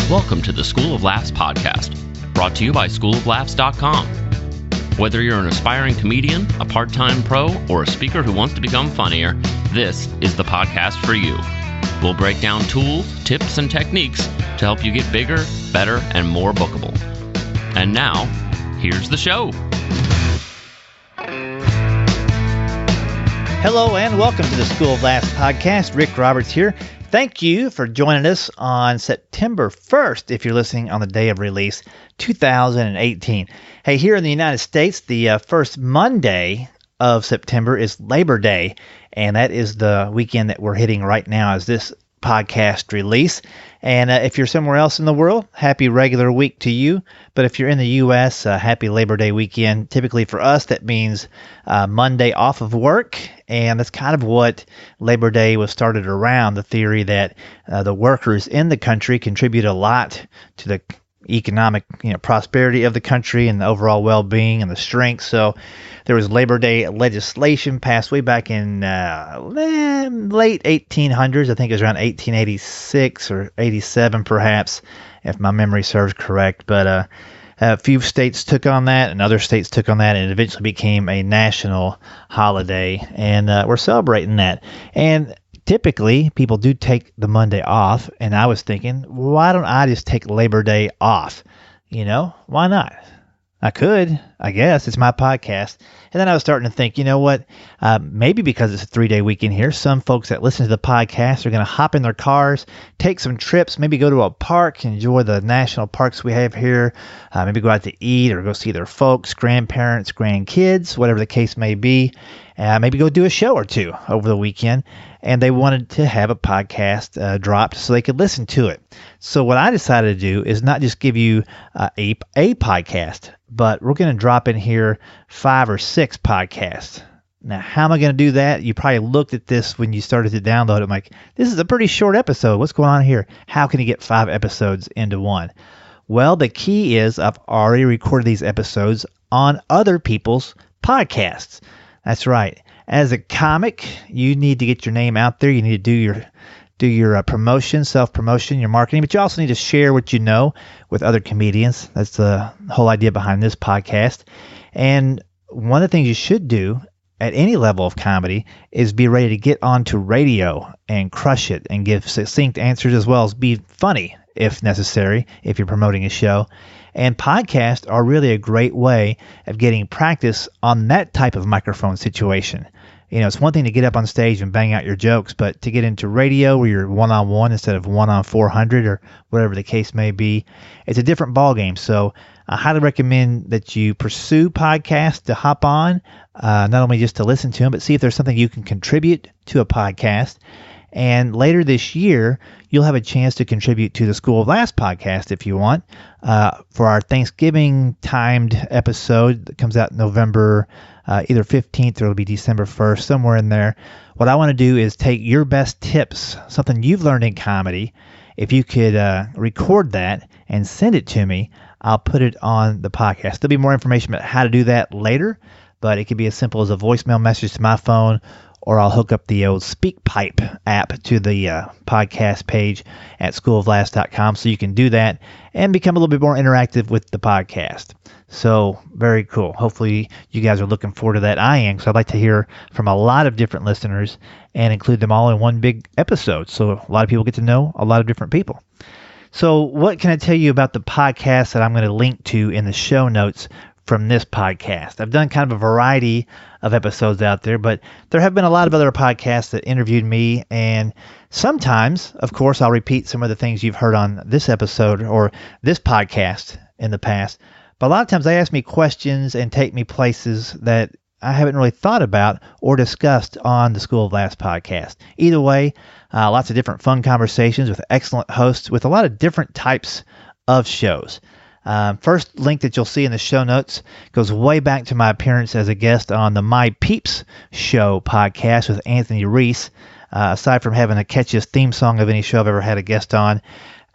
Welcome to the School of Laughs podcast, brought to you by schooloflaughs.com. Whether you're an aspiring comedian, a part-time pro, or a speaker who wants to become funnier, this is the podcast for you. We'll break down tools, tips, and techniques to help you get bigger, better, and more bookable. And now, here's the show. Hello and welcome to the School of Laughs podcast. Rick Roberts here. Thank you for joining us on September 1st, if you're listening on the day of release, 2018. Hey, here in the United States, the first Monday of September is Labor Day, and that is the weekend that we're hitting right now as this podcast release. And if you're somewhere else in the world, happy regular week to you. But if you're in the U.S., happy Labor Day weekend. Typically for us, that means Monday off of work. And that's kind of what Labor Day was started around, the theory that the workers in the country contribute a lot to the economic prosperity of the country and the overall well-being and the strength. So there was Labor Day legislation passed way back in late 1800s. I think it was around 1886 or 87 perhaps, if my memory serves correct. But a few states took on that and other states took on that, and it eventually became a national holiday. And we're celebrating that. And typically, people do take the Monday off, and I was thinking, why don't I just take Labor Day off? Why not? I could, I guess. It's my podcast. And then I was starting to think, maybe because it's a 3-day weekend here, some folks that listen to the podcast are going to hop in their cars, take some trips, maybe go to a park, enjoy the national parks we have here, maybe go out to eat or go see their folks, grandparents, grandkids, whatever the case may be. Maybe go do a show or two over the weekend, and they wanted to have a podcast dropped so they could listen to it. So what I decided to do is not just give you a podcast, but we're going to drop in here 5 or 6 podcasts. Now, how am I going to do that? You probably looked at this when you started to download it. I'm like, this is a pretty short episode. What's going on here? How can you get 5 episodes into one? Well, the key is I've already recorded these episodes on other people's podcasts. That's right. As a comic, you need to get your name out there. You need to do your promotion, self-promotion, your marketing, but you also need to share what you know with other comedians. That's the whole idea behind this podcast. And one of the things you should do at any level of comedy is be ready to get onto radio and crush it and give succinct answers as well as be funny if necessary, if you're promoting a show. And podcasts are really a great way of getting practice on that type of microphone situation. It's one thing to get up on stage and bang out your jokes, but to get into radio where you're one-on-one instead of 1-on-400 or whatever the case may be, it's a different ballgame. So I highly recommend that you pursue podcasts to hop on, not only just to listen to them, but see if there's something you can contribute to a podcast. And later this year, you'll have a chance to contribute to the School of Laughs podcast if you want, for our Thanksgiving timed episode that comes out November either 15th or it'll be December 1st, somewhere in there. What I want to do is take your best tips, something you've learned in comedy. If you could record that and send it to me, I'll put it on the podcast. There'll be more information about how to do that later, but it could be as simple as a voicemail message to my phone, or I'll hook up the old SpeakPipe app to the podcast page at schooloflaughs.com so you can do that and become a little bit more interactive with the podcast. So very cool. Hopefully you guys are looking forward to that. I am, because I'd like to hear from a lot of different listeners and include them all in one big episode. So a lot of people get to know a lot of different people. So what can I tell you about the podcast that I'm going to link to in the show notes from this podcast? I've done kind of a variety of episodes out there, but there have been a lot of other podcasts that interviewed me, and sometimes, of course, I'll repeat some of the things you've heard on this episode or this podcast in the past, but a lot of times they ask me questions and take me places that I haven't really thought about or discussed on the School of Laughs podcast. Either way, lots of different fun conversations with excellent hosts with a lot of different types of shows. First link that you'll see in the show notes goes way back to my appearance as a guest on the MY PEEPS Show podcast with Anthony Rece. Aside from having the catchiest theme song of any show I've ever had a guest on,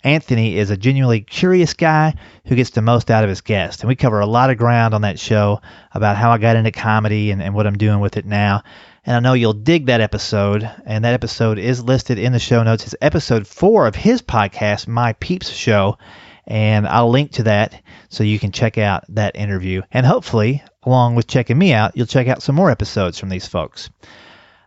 Anthony is a genuinely curious guy who gets the most out of his guests. And we cover a lot of ground on that show about how I got into comedy and what I'm doing with it now. and I know you'll dig that episode, and that episode is listed in the show notes. It's episode 4 of his podcast, My Peeps Show, and I'll link to that so you can check out that interview. And hopefully, along with checking me out, you'll check out some more episodes from these folks.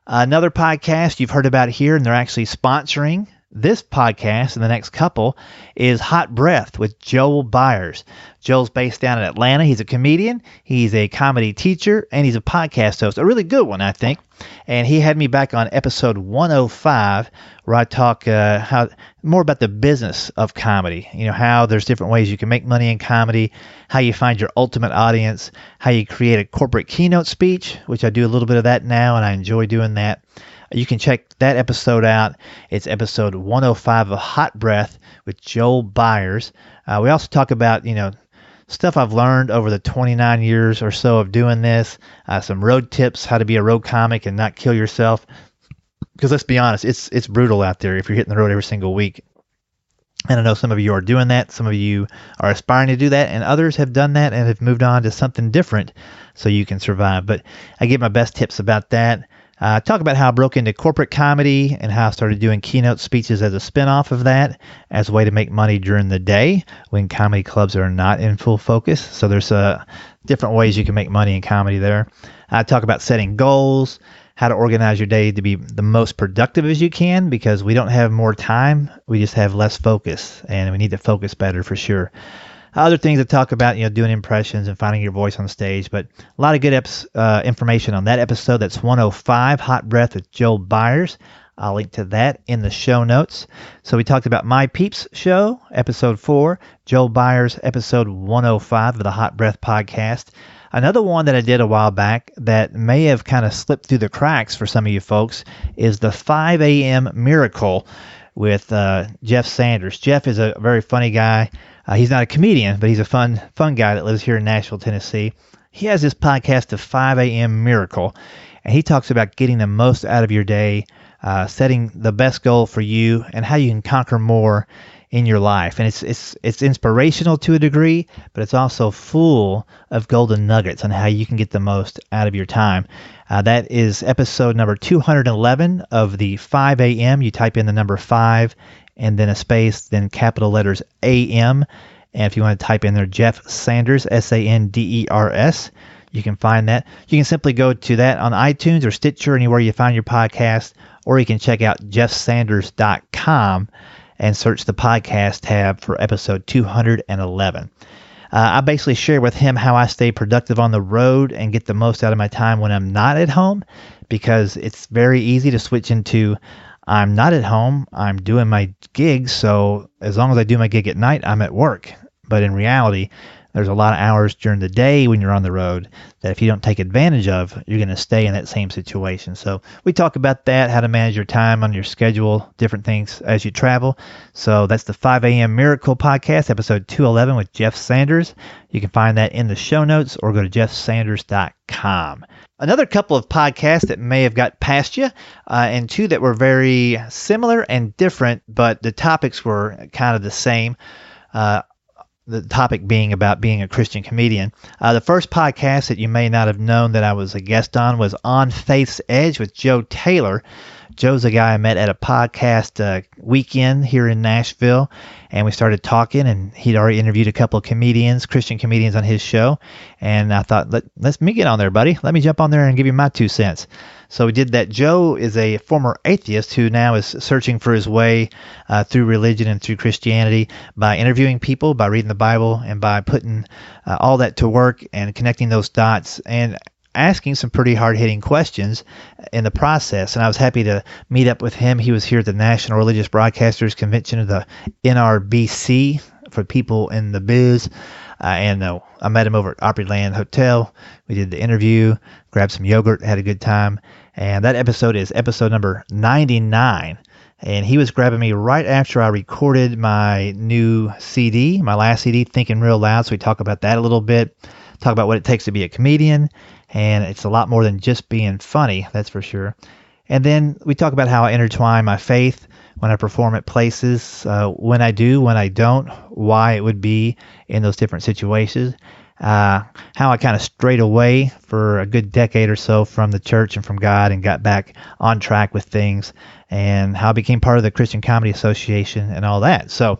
Another podcast you've heard about here, and they're actually sponsoring this podcast and the next couple, is Hot Breath with Joel Byers. Joel's based down in Atlanta. He's a comedian, he's a comedy teacher, and he's a podcast host. A really good one, I think. And he had me back on episode 105, where I talk more about the business of comedy. You know, how there's different ways you can make money in comedy, how you find your ultimate audience, how you create a corporate keynote speech, which I do a little bit of that now, and I enjoy doing that. You can check that episode out. It's episode 105 of Hot Breath with Joel Byers. We also talk about, stuff I've learned over the 29 years or so of doing this, some road tips, how to be a road comic and not kill yourself. Because let's be honest, it's brutal out there if you're hitting the road every single week. And I know some of you are doing that. Some of you are aspiring to do that, and others have done that and have moved on to something different so you can survive. But I give my best tips about that. Talk about how I broke into corporate comedy and how I started doing keynote speeches as a spinoff of that as a way to make money during the day when comedy clubs are not in full focus. So there's different ways you can make money in comedy there. I talk about setting goals, how to organize your day to be the most productive as you can, because we don't have more time. We just have less focus, and we need to focus better for sure. Other things to talk about, doing impressions and finding your voice on stage. But a lot of good information on that episode. That's 105, Hot Breath with Joel Byers. I'll link to that in the show notes. So we talked about My Peeps Show, episode 4, Joel Byers, episode 105 of the Hot Breath podcast. Another one that I did a while back that may have kind of slipped through the cracks for some of you folks is the 5 a.m. Miracle with Jeff Sanders. Jeff is a very funny guy. He's not a comedian, but he's a fun guy that lives here in Nashville, Tennessee. He has this podcast, The 5 a.m. Miracle, and he talks about getting the most out of your day, setting the best goal for you, and how you can conquer more in your life. And it's inspirational to a degree, but it's also full of golden nuggets on how you can get the most out of your time. That is episode number 211 of the 5 a.m. You type in the number 5 and then a space, then capital letters AM. And if you want to type in there Jeff Sanders, Sanders, you can find that. You can simply go to that on iTunes or Stitcher, anywhere you find your podcast, or you can check out jeffsanders.com and search the podcast tab for episode 211. I basically share with him how I stay productive on the road and get the most out of my time when I'm not at home, because it's very easy to switch into I'm not at home, I'm doing my gigs, so as long as I do my gig at night, I'm at work. But in reality, there's a lot of hours during the day when you're on the road that if you don't take advantage of, you're going to stay in that same situation. So we talk about that, how to manage your time on your schedule, different things as you travel. So that's the 5 a.m. Miracle podcast, episode 211 with Jeff Sanders. You can find that in the show notes or go to jeffsanders.com. Another couple of podcasts that may have got past you, and two that were very similar and different, but the topics were kind of the same. The topic being about being a Christian comedian. The first podcast that you may not have known that I was a guest on was On Faith's Edge with Joe Taylor. Joe's a guy I met at a podcast weekend here in Nashville, and we started talking, and he'd already interviewed a couple of comedians, Christian comedians, on his show, and I thought, let's me get on there, buddy. Let me jump on there and give you my 2 cents. So we did that. Joe is a former atheist who now is searching for his way through religion and through Christianity by interviewing people, by reading the Bible, and by putting all that to work and connecting those dots and asking some pretty hard-hitting questions in the process. And I was happy to meet up with him. He was here at the National Religious Broadcasters Convention of the NRBC for people in the biz. And I met him over at Opryland Hotel. We did the interview, grabbed some yogurt, had a good time. And that episode is episode number 99. And he was grabbing me right after I recorded my new CD, my last CD, Thinking Real Loud. So we talk about that a little bit, talk about what it takes to be a comedian. And it's a lot more than just being funny, that's for sure. And then we talk about how I intertwine my faith when I perform at places, when I do, when I don't, why it would be in those different situations. how I kind of strayed away for a good decade or so from the church and from God and got back on track with things, and how I became part of the Christian Comedy Association and all that. So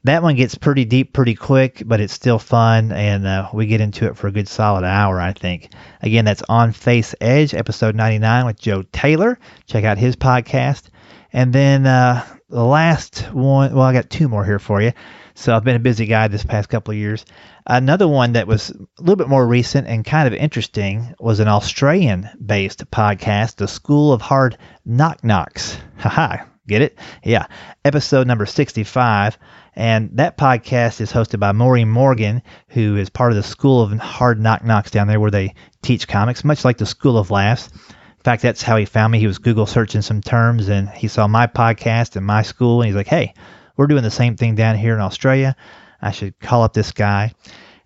that one gets pretty deep pretty quick, but it's still fun, and we get into it for a good solid hour, I think. Again, that's On Face Edge, episode 99 with Joe Taylor. Check out his podcast. And then the last one, well, I got two more here for you. So I've been a busy guy this past couple of years. Another one that was a little bit more recent and kind of interesting was an Australian-based podcast, The School of Hard Knock Knocks. Haha, get it? Yeah. Episode number 65. And that podcast is hosted by Maury Morgan, who is part of the School of Hard Knock Knocks down there where they teach comics, much like the School of Laughs. In fact, that's how he found me. He was Google searching some terms, and he saw my podcast and my school, and he's like, hey, we're doing the same thing down here in Australia. I should call up this guy.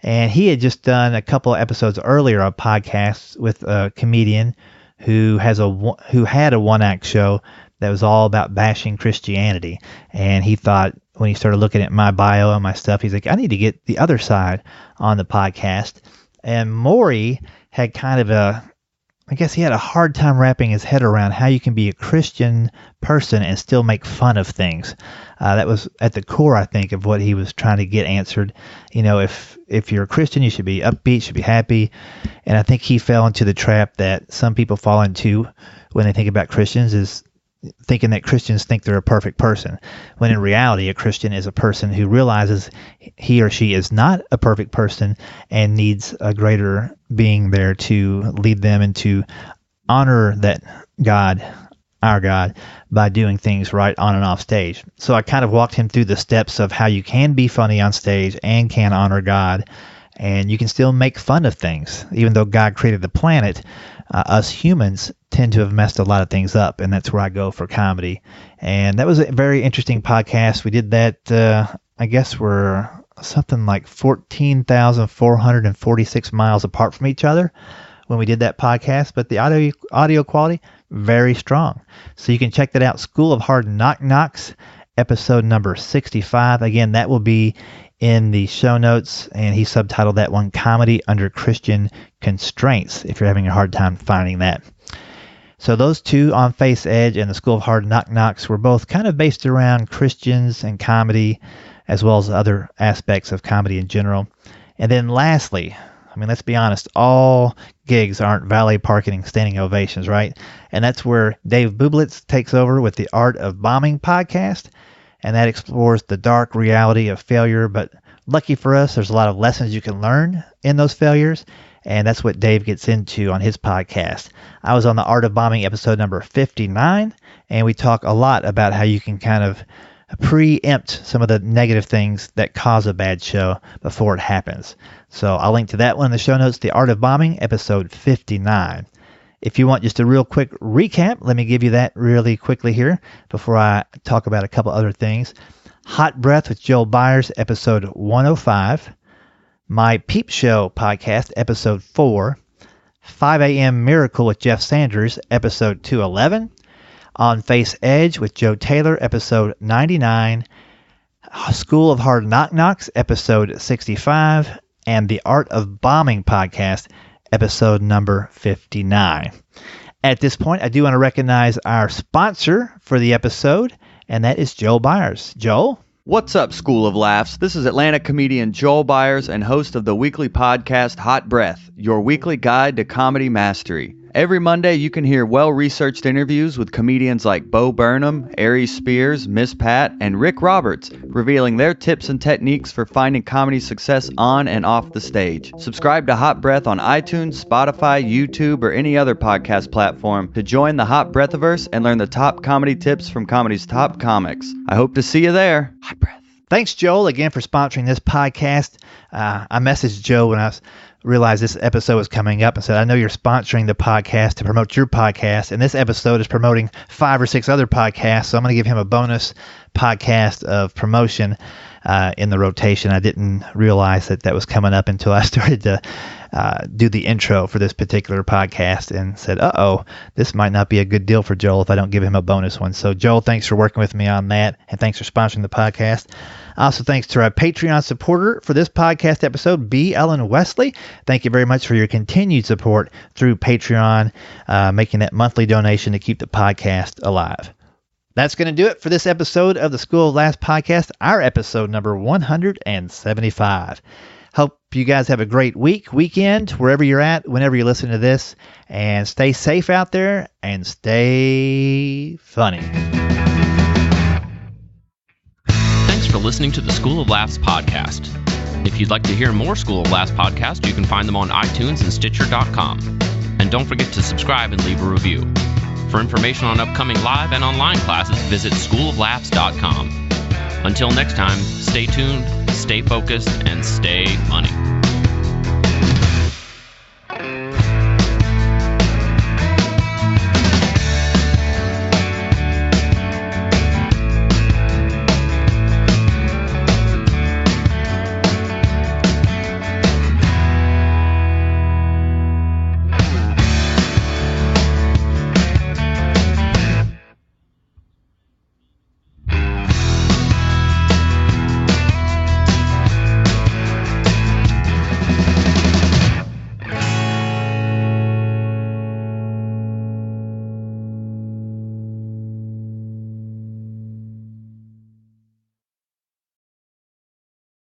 And he had just done a couple of episodes earlier of podcasts with a comedian who had a one-act show that was all about bashing Christianity. And he thought, when he started looking at my bio and my stuff, he's like, I need to get the other side on the podcast. And Maury had kind of I guess he had a hard time wrapping his head around how you can be a Christian person and still make fun of things. That was at the core, I think, of what he was trying to get answered. You know, if you're a Christian, you should be upbeat, should be happy. And I think he fell into the trap that some people fall into when they think about Christians, is thinking that Christians think they're a perfect person, when in reality a Christian is a person who realizes he or she is not a perfect person and needs a greater being there to lead them and to honor that God, our God, by doing things right on and off stage. So I kind of walked him through the steps of how you can be funny on stage and can honor God, and you can still make fun of things. Even though God created the planet, us humans tend to have messed a lot of things up, and that's where I go for comedy. And that was a very interesting podcast. We did that, I guess we're something like 14,446 miles apart from each other when we did that podcast, but the audio quality, very strong. So you can check that out, School of Hard Knock Knocks, episode number 65. Again, that will be in the show notes, and he subtitled that one Comedy Under Christian Constraints, if you're having a hard time finding that. So those two, On Face Edge and the School of Hard Knock Knocks, were both kind of based around Christians and comedy, as well as other aspects of comedy in general. And then lastly, I mean, let's be honest, all gigs aren't valet parking and standing ovations, right? And that's where Dave Bublitz takes over with the Art of Bombing podcast, and that explores the dark reality of failure. But lucky for us, there's a lot of lessons you can learn in those failures, and that's what Dave gets into on his podcast. I was on the Art of Bombing episode number 59, and we talk a lot about how you can kind of preempt some of the negative things that cause a bad show before it happens. So I'll link to that one in the show notes, The Art of Bombing, episode 59. If you want just a real quick recap, let me give you that really quickly here before I talk about a couple other things. Hot Breath with Joel Byers, episode 105. My Peeps Show podcast, episode 4. 5 a.m. Miracle with Jeff Sanders, episode 211. On Face Edge with Joe Taylor, episode 99. School of Hard Knock Knocks, episode 65. And the Art of Bombing podcast, episode number 59. At this point, I do want to recognize our sponsor for the episode, and that is Joel Byers. Joel? What's up, School of Laughs? This is Atlanta comedian Joel Byers and host of the weekly podcast Hot Breath, your weekly guide to comedy mastery. Every Monday, you can hear well-researched interviews with comedians like Bo Burnham, Aries Spears, Miss Pat, and Rick Roberts, revealing their tips and techniques for finding comedy success on and off the stage. Subscribe to Hot Breath on iTunes, Spotify, YouTube, or any other podcast platform to join the Hot Breathiverse and learn the top comedy tips from comedy's top comics. I hope to see you there. Hot Breath. Thanks, Joel, again for sponsoring this podcast. I messaged Joe when I realized this episode was coming up and said, I know you're sponsoring the podcast to promote your podcast, and this episode is promoting 5 or 6 other podcasts, so I'm going to give him a bonus podcast of promotion. in the rotation. I didn't realize that was coming up until I started to do the intro for this particular podcast and said, this might not be a good deal for Joel if I don't give him a bonus one. So, Joel, thanks for working with me on that, and thanks for sponsoring the podcast. Also, thanks to our Patreon supporter for this podcast episode, B. Ellen Wesley. Thank you very much for your continued support through Patreon, making that monthly donation to keep the podcast alive. That's going to do it for this episode of the School of Laughs podcast, our episode number 175. Hope you guys have a great weekend, wherever you're at, whenever you're listening to this, and stay safe out there and stay funny. Thanks for listening to the School of Laughs podcast. If you'd like to hear more School of Laughs podcasts, you can find them on iTunes and Stitcher.com. And don't forget to subscribe and leave a review. For information on upcoming live and online classes, visit schooloflaughs.com. Until next time, stay tuned, stay focused, and stay funny.